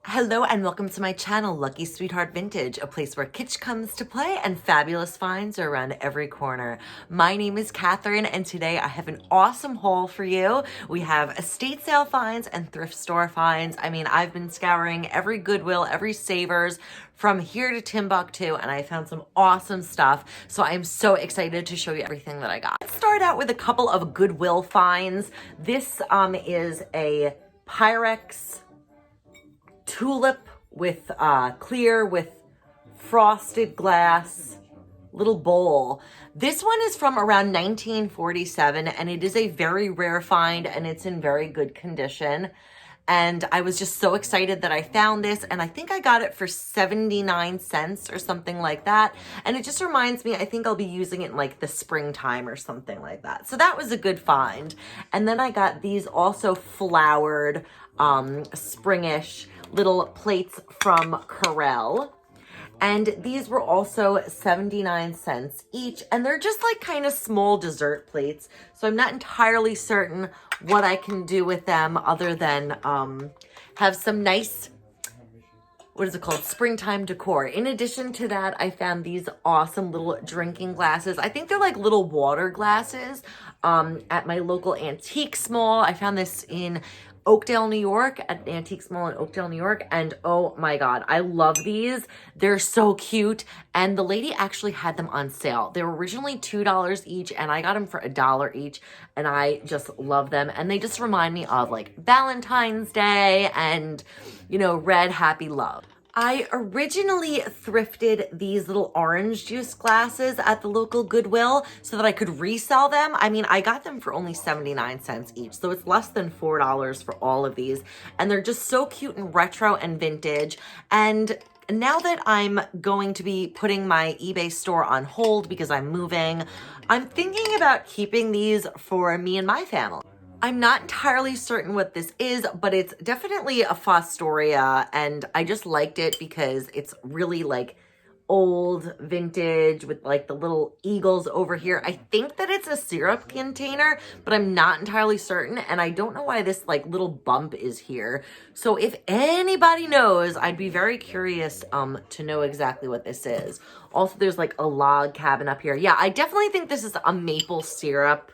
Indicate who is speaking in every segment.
Speaker 1: Hello and welcome to my channel, Lucky Sweetheart Vintage, a place where kitsch comes to play and fabulous finds are around every corner. My name is Catherine and today I have an awesome haul for you. We have estate sale finds and thrift store finds. I mean, I've been scouring every Goodwill, every Savers from here to Timbuktu, and I found some awesome stuff. So I'm so excited to show you everything that I got. Let's start out with a couple of Goodwill finds. This is a Pyrex tulip with clear with frosted glass little bowl. This one is from around 1947 and it is a very rare find and it's in very good condition. And I was just so excited that I found this, and I think I got it for 79 cents or something like that. And it just reminds me, I think I'll be using it in like the springtime or something like that. So that was a good find. And then I got these also flowered, springish little plates from Corel. And these were also 79 cents each. And they're just like kind of small dessert plates. So I'm not entirely certain what I can do with them other than have some nice, what is it called? Springtime decor. In addition to that, I found these awesome little drinking glasses. I think they're like little water glasses at my local antique mall. I found this in Oakdale, New York, at an antique mall in Oakdale, New York. And oh my God, I love these. They're so cute. And the lady actually had them on sale. They were originally $2 each and I got them for $1 each. And I just love them. And they just remind me of like Valentine's Day and, you know, red happy love. I originally thrifted these little orange juice glasses at the local Goodwill so that I could resell them. I mean, I got them for only 79 cents each, so it's less than $4 for all of these. And they're just so cute and retro and vintage. And now that I'm going to be putting my eBay store on hold because I'm moving, I'm thinking about keeping these for me and my family. I'm not entirely certain what this is, but it's definitely a Fostoria, and I just liked it because it's really like old vintage with like the little eagles over here. I think that it's a syrup container, but I'm not entirely certain, and I don't know why this like little bump is here. So if anybody knows, I'd be very curious to know exactly what this is. Also, there's like a log cabin up here. Yeah, I definitely think this is a maple syrup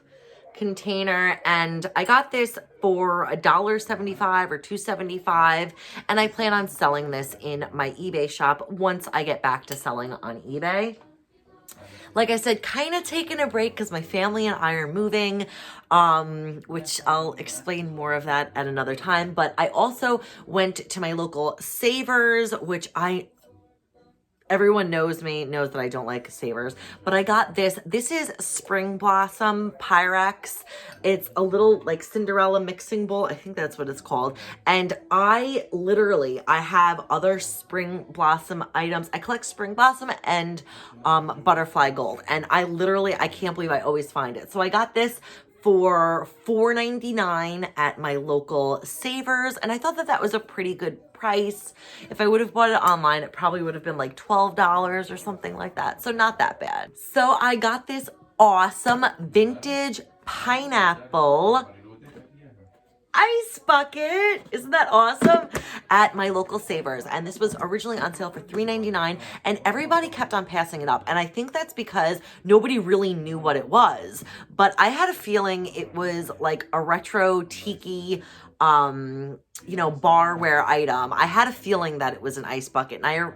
Speaker 1: container, and I got this for $1.75 or $2.75, and I plan on selling this in my eBay shop once I get back to selling on eBay. Like I said, kind of taking a break because my family and I are moving, which I'll explain more of that at another time. But I also went to my local Savers, which everyone knows that I don't like Savers, but I got this. This is Spring Blossom Pyrex. It's a little like Cinderella mixing bowl. I think that's what it's called. And I have other Spring Blossom items. I collect Spring Blossom and Butterfly Gold. And I can't believe I always find it. So I got this for $4.99 at my local Savers, and I thought that that was a pretty good price. If I would have bought it online, it probably would have been like $12 or something like that, so not that bad. So I got this awesome vintage pineapple ice bucket. Isn't that awesome? At my local Savers. And this was originally on sale for $3.99 and everybody kept on passing it up. And I think that's because nobody really knew what it was. But I had a feeling it was like a retro Tiki you know, barware item. I had a feeling that it was an ice bucket, and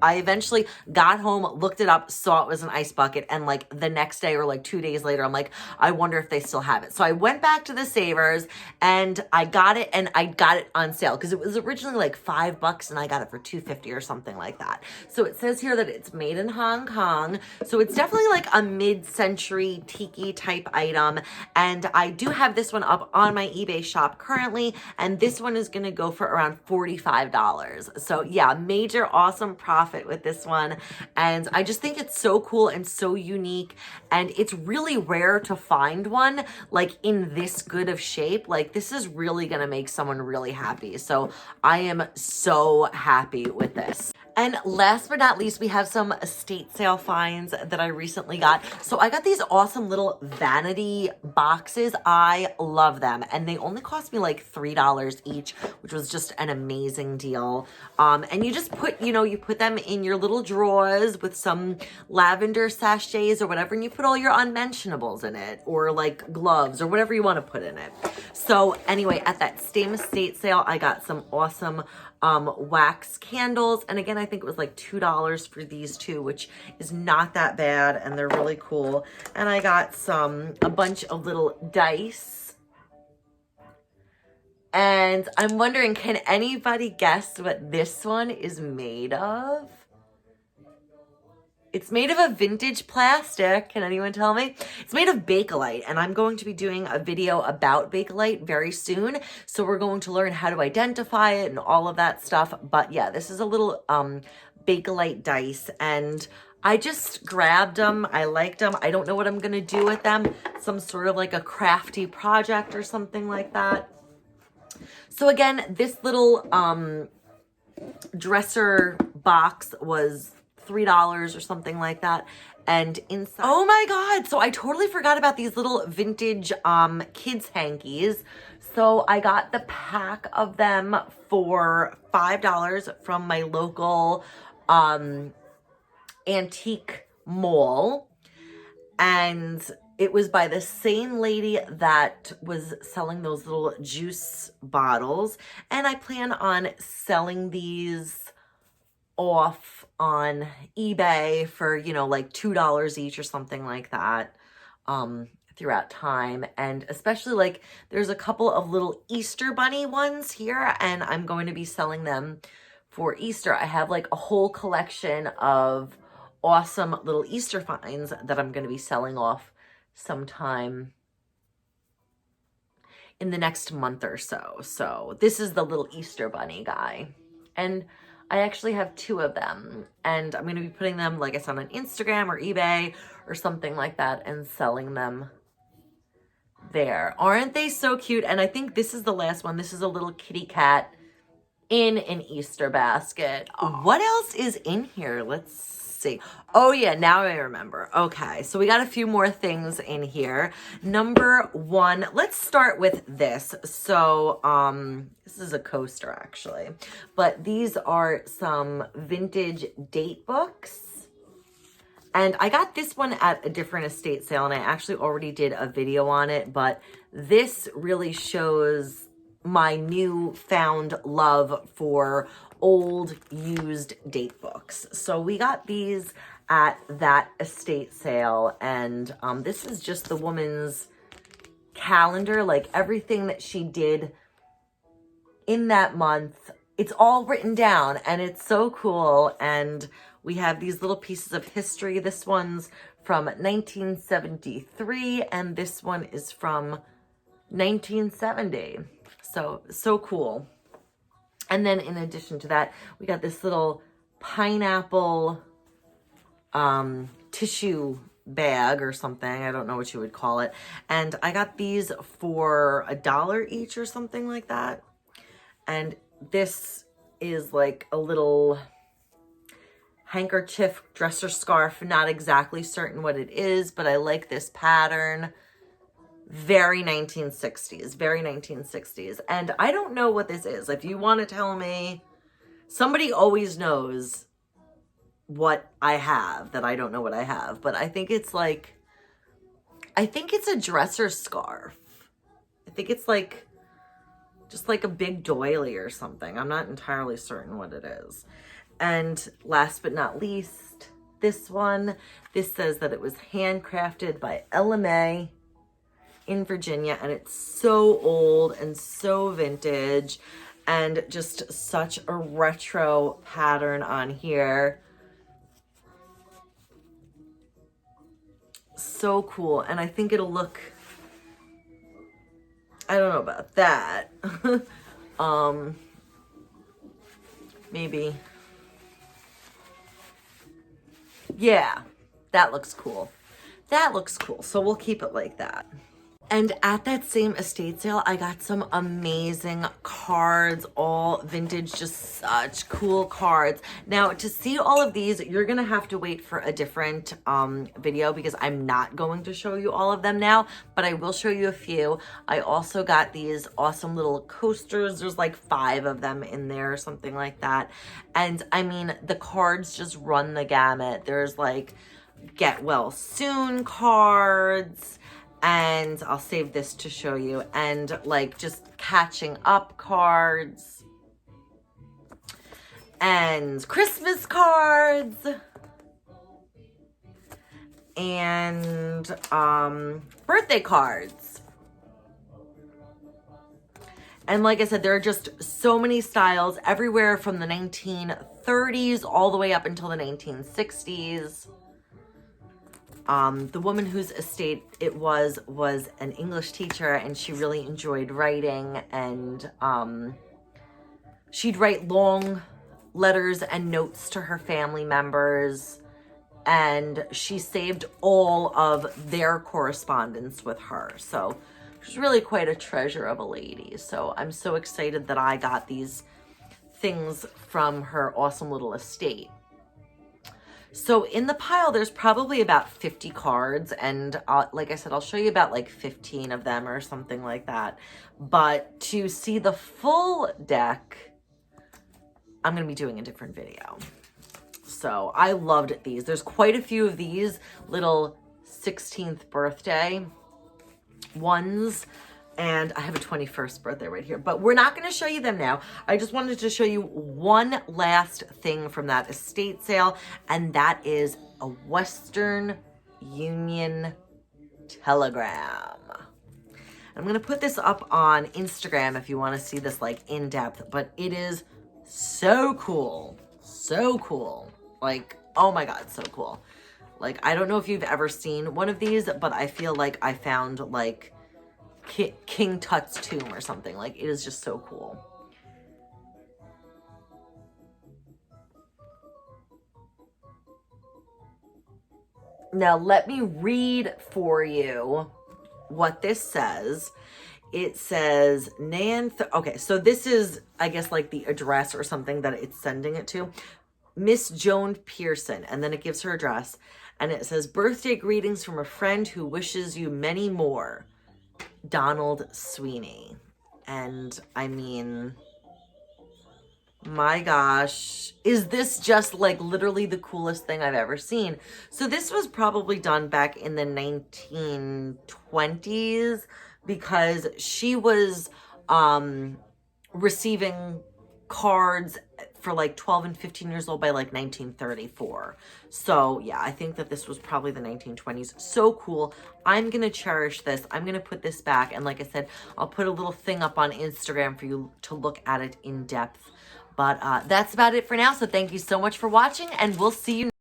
Speaker 1: I eventually got home, looked it up, saw it was an ice bucket, and like the next day or like 2 days later, I'm like, I wonder if they still have it. So I went back to the Savers and I got it, and I got it on sale because it was originally like $5 and I got it for $2.50 or something like that. So it says here that it's made in Hong Kong. So it's definitely like a mid-century Tiki type item. And I do have this one up on my eBay shop currently, and this one is going to go for around $45. So yeah, major awesome profit with this one. And I just think it's so cool and so unique, and it's really rare to find one like in this good of shape. Like this is really going to make someone really happy. So I am so happy with this. And last but not least, we have some estate sale finds that I recently got. So I got these awesome little vanity boxes. I love them. And they only cost me like $3 each, which was just an amazing deal. And you just put, you put them in your little drawers with some lavender sachets or whatever, and you put all your unmentionables in it, or like gloves or whatever you want to put in it. So anyway, at that same estate sale, I got some awesome wax candles, and again I think it was like $2 for these two, which is not that bad, and they're really cool. And I got a bunch of little dice, and I'm wondering, can anybody guess what this one is made of? It's made of a vintage plastic. Can anyone tell me? It's made of Bakelite, and I'm going to be doing a video about Bakelite very soon. So we're going to learn how to identify it and all of that stuff. But yeah, this is a little Bakelite dice, and I just grabbed them. I liked them. I don't know what I'm going to do with them. Some sort of like a crafty project or something like that. So again, this little dresser box was $3 or something like that. And inside, oh my God, so I totally forgot about these little vintage kids hankies. So I got the pack of them for $5 from my local antique mall, and it was by the same lady that was selling those little juice bottles, and I plan on selling these off on eBay for, like $2 each or something like that throughout time. And especially like there's a couple of little Easter bunny ones here, and I'm going to be selling them for Easter. I have like a whole collection of awesome little Easter finds that I'm going to be selling off sometime in the next month or so. So this is the little Easter bunny guy, and I actually have two of them, and I'm going to be putting them, like I said, on Instagram or eBay or something like that and selling them there. Aren't they so cute? And I think this is the last one. This is a little kitty cat in an Easter basket. What else is in here? Let's see. Oh yeah, now I remember. Okay, so we got a few more things in here. Number one, let's start with this. So this is a coaster actually, but these are some vintage date books, and I got this one at a different estate sale, and I actually already did a video on it, but this really shows my newfound love for old used date books. So we got these at that estate sale, and this is just the woman's calendar, like everything that she did in that month. It's all written down, and it's so cool. And we have these little pieces of history. This one's from 1973, and this one is from 1970. So cool. And then in addition to that, we got this little pineapple tissue bag or something. I don't know what you would call it. And I got these for $1 each or something like that. And this is like a little handkerchief, dresser scarf. Not exactly certain what it is, but I like this pattern. Very 1960s, very 1960s. And I don't know what this is. If you want to tell me, somebody always knows what I have that I don't know what I have. But I think it's like, I think it's a dresser scarf. I think it's like, just like a big doily or something. I'm not entirely certain what it is. And last but not least, this one. This says that it was handcrafted by LMA in Virginia, and it's so old and so vintage, and just such a retro pattern on here. So cool. And I think it'll look, I don't know about that. Maybe. Yeah, that looks cool. That looks cool. So we'll keep it like that. And at that same estate sale, I got some amazing cards, all vintage, just such cool cards. Now, to see all of these, you're gonna have to wait for a different video because I'm not going to show you all of them now, but I will show you a few. I also got these awesome little coasters. There's like 5 of them in there or something like that. And I mean, the cards just run the gamut. There's like get well soon cards, and I'll save this to show you, and like just catching up cards and Christmas cards and birthday cards. And like I said, there are just so many styles everywhere from the 1930s all the way up until the 1960s. The woman whose estate it was an English teacher, and she really enjoyed writing, and she'd write long letters and notes to her family members, and she saved all of their correspondence with her. So she's really quite a treasure of a lady. So I'm so excited that I got these things from her awesome little estate. So in the pile, there's probably about 50 cards, and like I said, I'll show you about like 15 of them or something like that. But to see the full deck, I'm going to be doing a different video. So I loved these. There's quite a few of these little 16th birthday ones. And I have a 21st birthday right here, but we're not going to show you them now. I just wanted to show you one last thing from that estate sale, and that is a Western Union telegram. I'm going to put this up on Instagram if you want to see this like in depth, but it is so cool. So cool. Like, oh my God, so cool. Like, I don't know if you've ever seen one of these, but I feel like I found like King Tut's tomb or something. Like, it is just so cool. Now let me read for you what this says. It says okay, so this is, I guess, like the address or something that it's sending it to. Miss Joan Pearson, and then it gives her address, and it says, birthday greetings from a friend who wishes you many more, Donald Sweeney. And I mean, my gosh, is this just like literally the coolest thing I've ever seen? So this was probably done back in the 1920s because she was receiving cards for like 12 and 15 years old by like 1934. So yeah, I think that this was probably the 1920s. So cool. I'm going to cherish this. I'm going to put this back. And like I said, I'll put a little thing up on Instagram for you to look at it in depth. But that's about it for now. So thank you so much for watching, and we'll see you